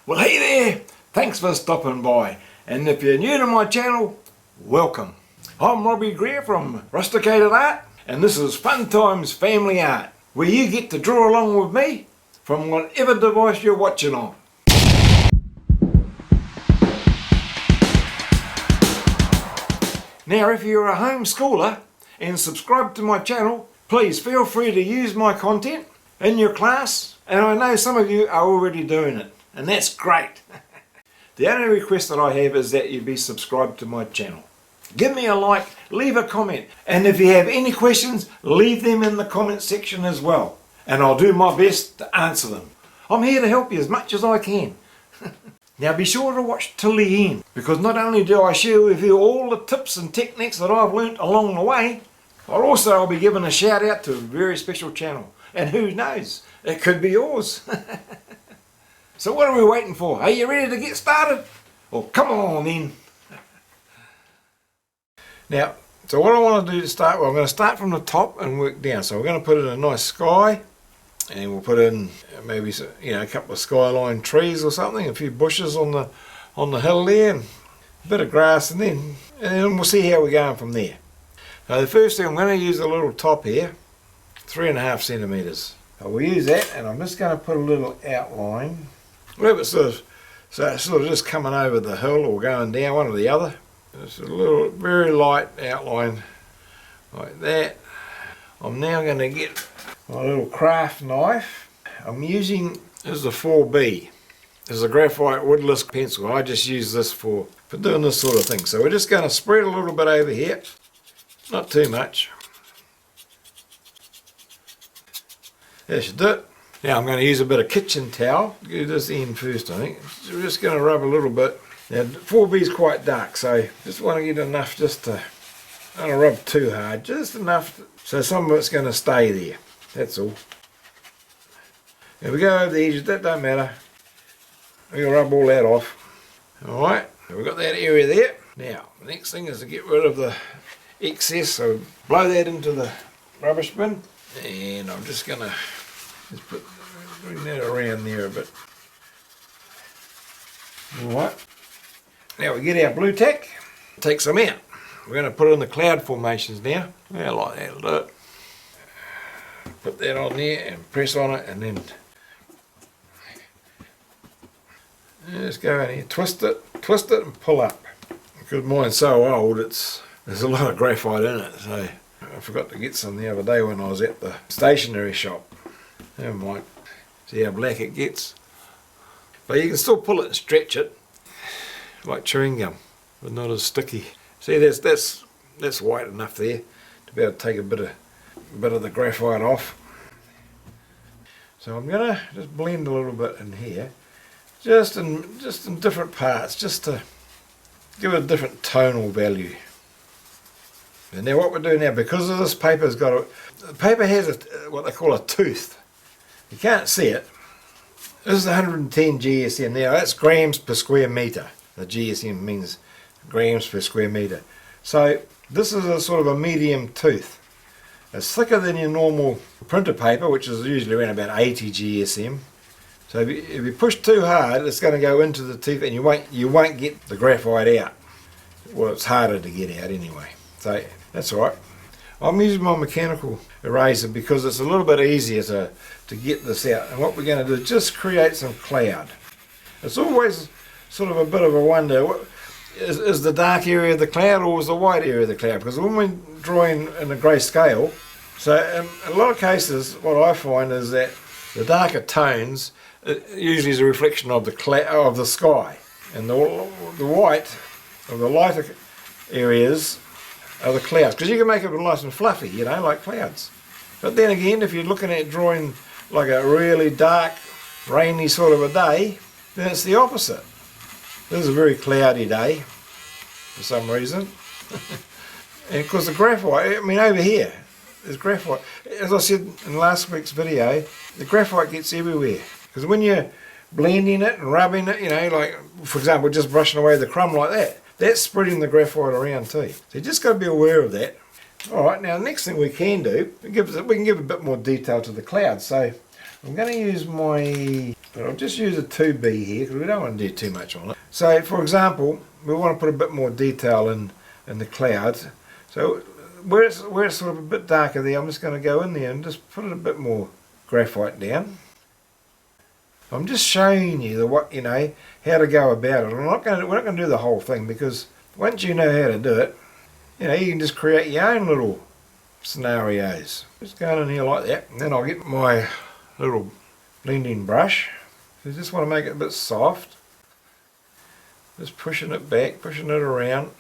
Well, hey there, thanks for stopping by, and if you're new to my channel, welcome. I'm Robbie Greer from Rusticated-Art, and this is Fun Times Family Art, where you get to draw along with me from whatever device you're watching on. Now, if you're a homeschooler and subscribe to my channel, please feel free to use my content in your class, and I know some of you are already doing it, and that's great. The only request that I have is that you be subscribed to my channel. Give me a like, leave a comment, and if you have any questions, leave them in the comment section as well, and I'll do my best to answer them. I'm here to help you as much as I can. Now be sure to watch till the end, because not only do I share with you all the tips and techniques that I've learnt along the way, but also I'll be giving a shout out to a very special channel, and who knows, it could be yours. So what are we waiting for? Are you ready to get started? Well, come on then. Now, so what I want to do to start, well, I'm going to start from the top and work down. So we're going to put in a nice sky, and we'll put in maybe a couple of skyline trees or something, a few bushes on the hill there, and a bit of grass, and then we'll see how we're going from there. Now the first thing, I'm going to use a little top here, 3.5 centimeters. We'll use that, and I'm just going to put a little outline. Well, it's so it's sort of just coming over the hill or going down, one or the other. Just a little, very light outline like that. I'm now going to get my little craft knife. I'm using, this is a 4B. This is a graphite woodless pencil. I just use this for doing this sort of thing. So we're just going to spread a little bit over here. Not too much. That should do it. Now I'm going to use a bit of kitchen towel. Do this end first, I think. So we're just going to rub a little bit. Now 4B is quite dark, so just want to get enough just to, I don't rub too hard, just enough so some of it's going to stay there. That's all. If we go over the edges, that don't matter. We'll rub all that off. Alright, so we've got that area there. Now, the next thing is to get rid of the excess, so blow that into the rubbish bin. And I'm just going to bring that around there a bit. Alright. Now we get our blue tack, take some out. We're going to put it in the cloud formations now. Yeah, like that'll do it. Put that on there and press on it, and then just go in here, twist it and pull up. Because mine's so old, there's a lot of graphite in it, so I forgot to get some the other day when I was at the stationery shop. Never mind. See how black it gets. But you can still pull it and stretch it like chewing gum, but not as sticky. See, that's white enough there to be able to take a bit of the graphite off. So I'm gonna just blend a little bit in here, just in different parts, just to give it a different tonal value. And now what we're doing now, because of this paper's got the paper has what they call a tooth. You can't see it. This is 110 GSM. Now that's grams per square meter. The GSM means grams per square meter. So this is a sort of a medium tooth. It's thicker than your normal printer paper, which is usually around about 80 GSM. So if you push too hard, it's going to go into the tooth, and you won't get the graphite out. Well, it's harder to get out anyway. So that's all right. I'm using my mechanical eraser because it's a little bit easier to get this out. And what we're going to do is just create some cloud. It's always sort of a bit of a wonder, is the dark area of the cloud or is the white area of the cloud? Because when we're drawing in a grey scale, so in a lot of cases what I find is that the darker tones usually is a reflection of the sky, and the white of the lighter areas are the clouds, because you can make it nice and fluffy, you know, like clouds. But then again, if you're looking at drawing like a really dark, rainy sort of a day, then it's the opposite. This is a very cloudy day for some reason. And of course the graphite, I mean over here, there's graphite. As I said in last week's video, the graphite gets everywhere. Because when you're blending it and rubbing it, you know, like for example just brushing away the crumb like that, that's spreading the graphite around too. So you just got to be aware of that. Alright, now the next thing we can do, we can give a bit more detail to the clouds. So I'm going to use but I'll just use a 2B here because we don't want to do too much on it. So for example, we want to put a bit more detail in the clouds. So where it's sort of a bit darker there, I'm just going to go in there and just put a bit more graphite down. I'm just showing you how to go about it. We're not going to do the whole thing, because once you know how to do it, you can just create your own little scenarios. Just going in here like that, and then I'll get my little blending brush. So you just want to make it a bit soft. Just pushing it back, pushing it around.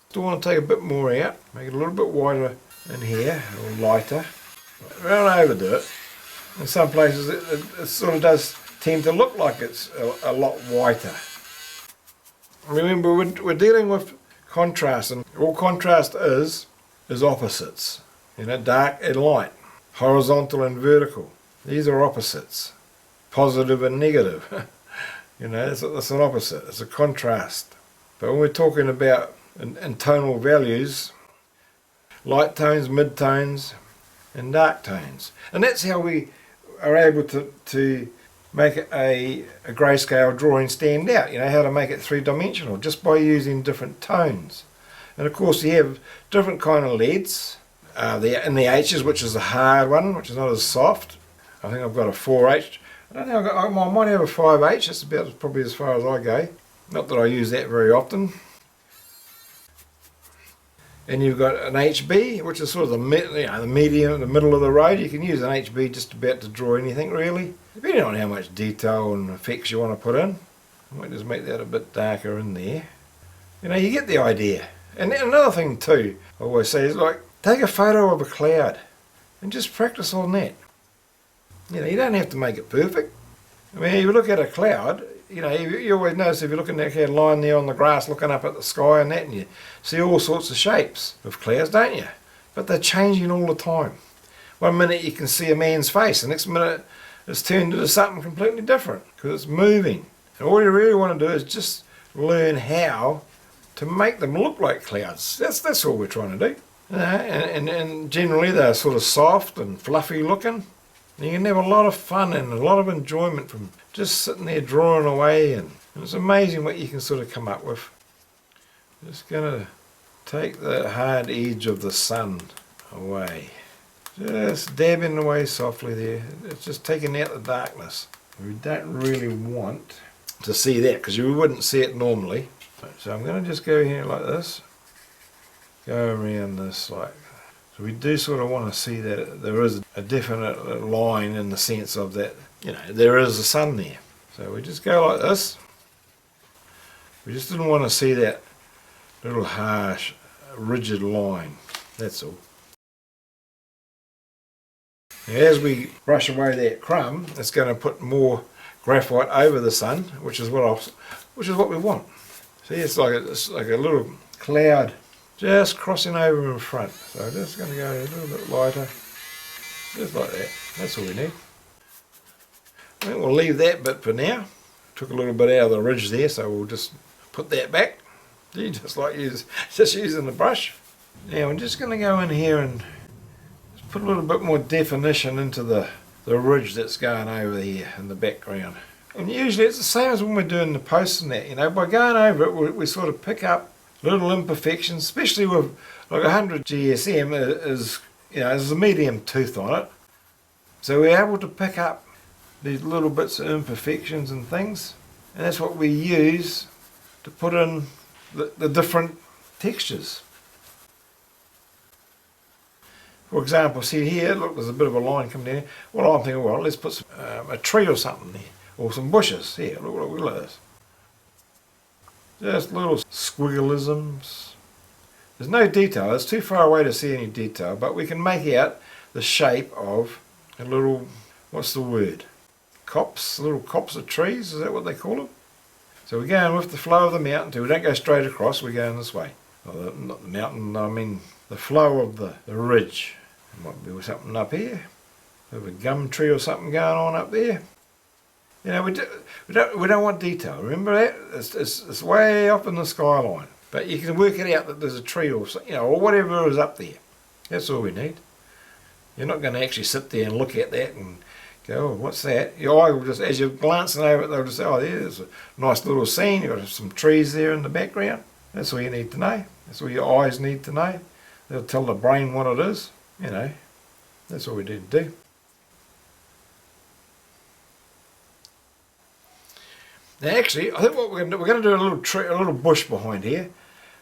Still want to take a bit more out, make it a little bit wider in here, or lighter. We don't overdo it. In some places it sort of does tend to look like it's a lot whiter. Remember, we're dealing with contrast, and all contrast is opposites. Dark and light, horizontal and vertical. These are opposites. Positive and negative. It's an opposite. It's a contrast. But when we're talking about in tonal values, light tones, mid-tones, and dark tones. And that's how we are able to make a grayscale drawing stand out. How to make it three-dimensional, just by using different tones. And of course you have different kind of leads. In the H's, which is the hard one, which is not as soft. I think I've got a 4H. I don't know, I might have a 5H. That's about probably as far as I go. Not that I use that very often. And you've got an HB, which is sort of the medium, the middle of the road. You can use an HB just about to draw anything really, depending on how much detail and effects you want to put in. I might just make that a bit darker in there. You get the idea. And another thing too, I always say, is take a photo of a cloud and just practice on that. You don't have to make it perfect. I mean, if you look at a cloud, you always notice if you're looking at that line there on the grass, looking up at the sky and that, and you see all sorts of shapes of clouds, don't you? But they're changing all the time. One minute you can see a man's face, the next minute it's turned into something completely different because it's moving. And all you really want to do is just learn how to make them look like clouds. That's all we're trying to do. And generally they're sort of soft and fluffy looking. And you can have a lot of fun and a lot of enjoyment from just sitting there drawing away, and it's amazing what you can sort of come up with. Just going to take the hard edge of the sun away. Just dabbing away softly there. It's just taking out the darkness. We don't really want to see that because you wouldn't see it normally. So I'm going to just go here like this. Go around this like. So we do sort of want to see that there is a definite line in the sense of that, there is a sun there. So we just go like this. We just didn't want to see that little harsh, rigid line. That's all. Now, as we brush away that crumb, it's going to put more graphite over the sun, which is what we want. See, it's like a little cloud just crossing over in front. So I'm just going to go a little bit lighter, just like that. That's all we need. I think we'll leave that bit for now. Took a little bit out of the ridge there, so we'll just put that back. Just using the brush. Now I'm just going to go in here and just put a little bit more definition into the ridge that's going over here in the background. And usually it's the same as when we're doing the posts and that. By going over it, we sort of pick up little imperfections, especially with like 100 GSM is there's a medium tooth on it, so we're able to pick up these little bits of imperfections and things, and that's what we use to put in the different textures. For example, see here, look, there's a bit of a line coming down. Well, I'm thinking, let's put some, a tree or something there, or some bushes. Here, look at this. Just little squiggleisms. There's no detail, it's too far away to see any detail, but we can make out the shape of a little, what's the word? Little cops of trees, is that what they call them? So we're going with the flow of the mountain too. We don't go straight across, we're going this way. Not the mountain, I mean the flow of the ridge. There might be something up here. Have a gum tree or something going on up there. We don't want detail. Remember that? It's way up in the skyline. But you can work it out that there's a tree or or whatever is up there. That's all we need. You're not going to actually sit there and look at that and go, oh, what's that? Your eye will just, as you're glancing over it, they'll just say, oh, there's a nice little scene. You've got some trees there in the background. That's all you need to know. That's all your eyes need to know. They'll tell the brain what it is. You know, that's all we need to do. Now actually, I think what we're going to do a little tree, a little bush behind here,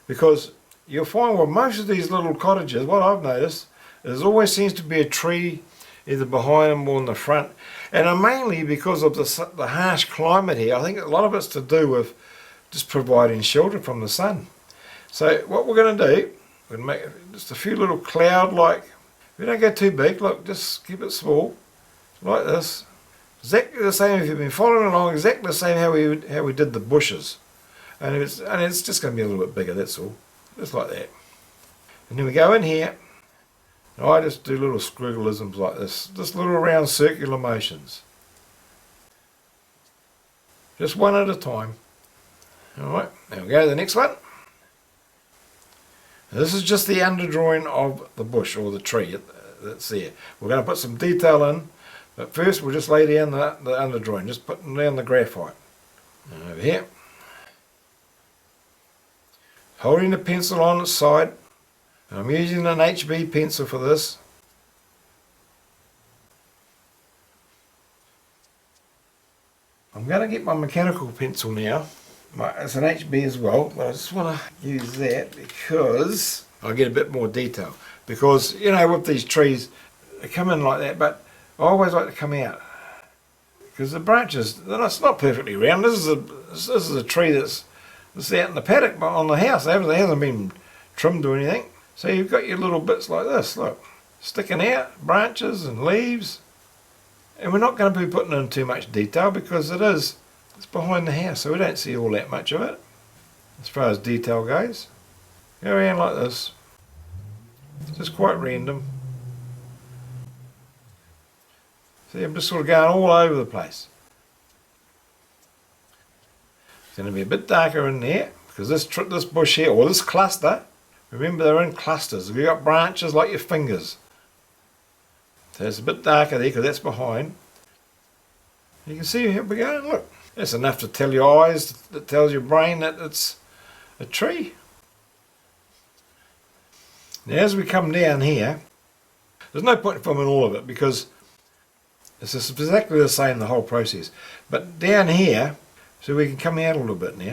because you'll find with most of these little cottages, what I've noticed, is there always seems to be a tree either behind them or in the front, and mainly because of the harsh climate here. I think a lot of it's to do with just providing shelter from the sun. So what we're going to do, we're going to make just a few little cloud-like. We don't go too big. Look, just keep it small, like this. Exactly the same. If you've been following along, exactly the same how we did the bushes, and it's just going to be a little bit bigger. That's all, just like that. And then we go in here, and I just do little squiggleisms like this, just little round circular motions, just one at a time. All right, now we go to the next one. Now this is just the underdrawing of the bush or the tree that's there. We're going to put some detail in. But first we'll just lay down the underdrawing, just putting down the graphite. And over here. Holding the pencil on its side. And I'm using an HB pencil for this. I'm going to get my mechanical pencil now. It's an HB as well, but I just want to use that because I get a bit more detail. Because, you know, with these trees, they come in like that, but I always like to come out because the branches, it's not perfectly round. This is a tree that's out in the paddock, but on the house, it hasn't been trimmed or anything. So you've got your little bits like this, look, sticking out, branches and leaves. And we're not going to be putting in too much detail because it's behind the house, so we don't see all that much of it as far as detail goes. Go around like this. It's just quite random. See, I'm just sort of going all over the place. It's going to be a bit darker in there because this bush here, or this cluster, remember they're in clusters. You've got branches like your fingers. So it's a bit darker there because that's behind. You can see here we go, look. That's enough to tell your eyes, that tells your brain that it's a tree. Now as we come down here, there's no point in filming all of it because it's just exactly the same, the whole process. But down here, so we can come out a little bit now.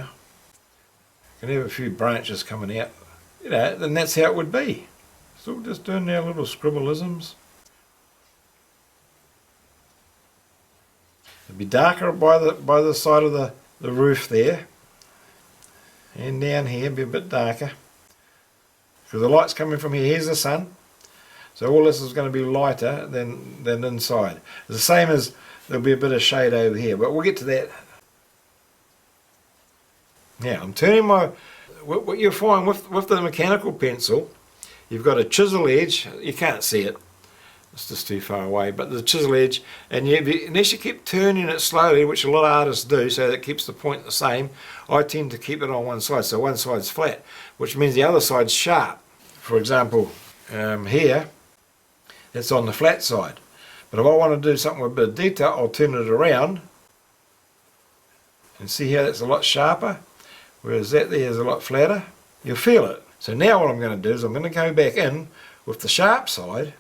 You can have a few branches coming out. You know, then that's how it would be. So we're just doing our little scribbleisms. It'll be darker by the side of the roof there. And down here be a bit darker. Because the light's coming from here. Here's the sun. So all this is going to be lighter than inside. It's the same as there'll be a bit of shade over here, but we'll get to that. Now I'm turning what you'll find with the mechanical pencil, you've got a chisel edge. You can't see it, it's just too far away, but the chisel edge, and unless you keep turning it slowly, which a lot of artists do, so that it keeps the point the same, I tend to keep it on one side, so one side's flat, which means the other side's sharp. For example, here, it's on the flat side. But if I want to do something with a bit of detail, I'll turn it around and see how that's a lot sharper, whereas that there is a lot flatter. You'll feel it. So now what I'm going to do is I'm going to go back in with the sharp side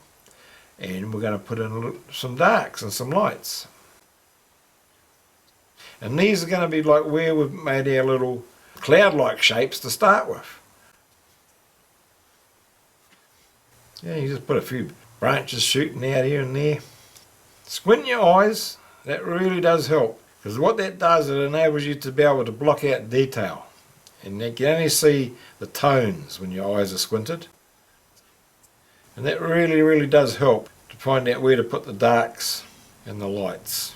and we're going to put in some darks and some lights. And these are going to be like where we've made our little cloud-like shapes to start with. Yeah, you just put a few branches shooting out here and there. Squint your eyes, that really does help. Because what that does, it enables you to be able to block out detail. And you can only see the tones when your eyes are squinted. And that really, really does help to find out where to put the darks and the lights.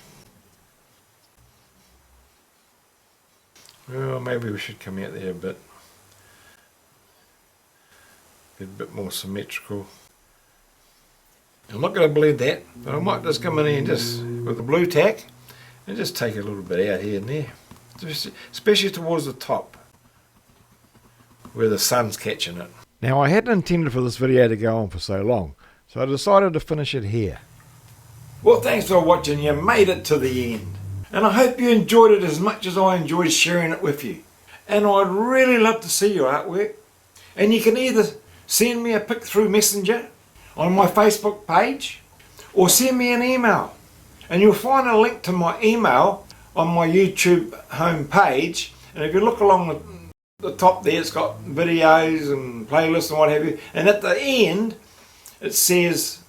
Well, maybe we should come out there a bit. Be a bit more symmetrical. I'm not going to bleed that, but I might just come in here and just with the blue tack and just take a little bit out here and there, especially towards the top where the sun's catching it. Now I hadn't intended for this video to go on for so long, so I decided to finish it here. Well, thanks for watching. You made it to the end. And I hope you enjoyed it as much as I enjoyed sharing it with you. And I'd really love to see your artwork. And you can either send me a pic through Messenger on my Facebook page, or send me an email. And you'll find a link to my email on my YouTube home page. And if you look along the top there, it's got videos and playlists and what have you. And at the end, it says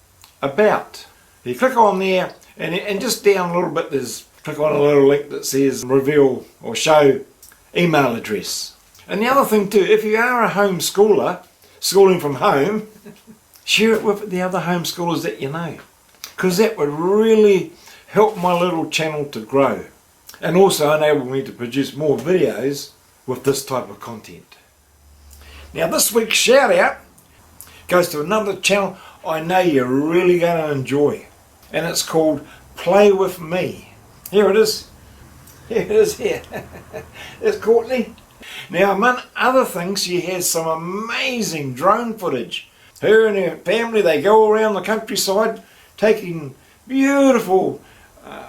About. You click on there, and just down a little bit, click on a little link that says Reveal or Show Email Address. And the other thing too, if you are a homeschooler, schooling from home, share it with the other homeschoolers that you know, because that would really help my little channel to grow, and also enable me to produce more videos with this type of content. Now this week's shout out goes to another channel I know you're really going to enjoy, and it's called Play With Me. Here it is. Here it is here. There's Courtney. Now, among other things, she has some amazing drone footage. Her and her family, they go around the countryside taking beautiful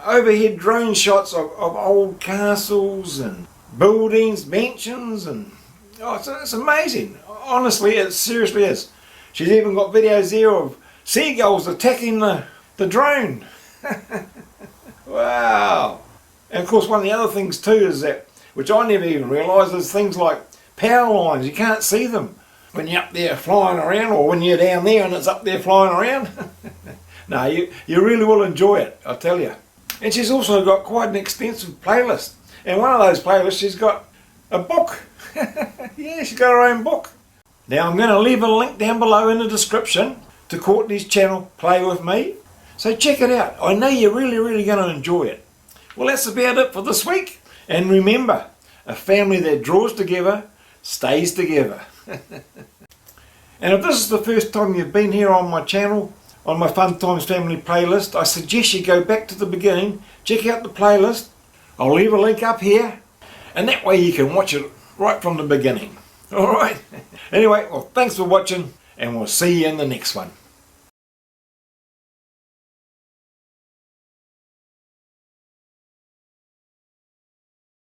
overhead drone shots of old castles and buildings, mansions, and it's amazing. Honestly, it seriously is. She's even got videos there of seagulls attacking the drone. Wow. And of course, one of the other things too is that, which I never even realised, is things like power lines. You can't see them when you're up there flying around, or when you're down there and it's up there flying around. No, you really will enjoy it, I tell you. And she's also got quite an extensive playlist. And one of those playlists, she's got a book. Yeah, she's got her own book. Now I'm going to leave a link down below in the description to Courtney's channel, Play With Me. So check it out. I know you're really going to enjoy it. Well, that's about it for this week. And remember, a family that draws together stays together. And if this is the first time you've been here on my channel, on my Fun Times Family playlist, I suggest you go back to the beginning, check out the playlist. I'll leave a link up here, and that way you can watch it right from the beginning. Alright? Anyway, well, thanks for watching, and we'll see you in the next one.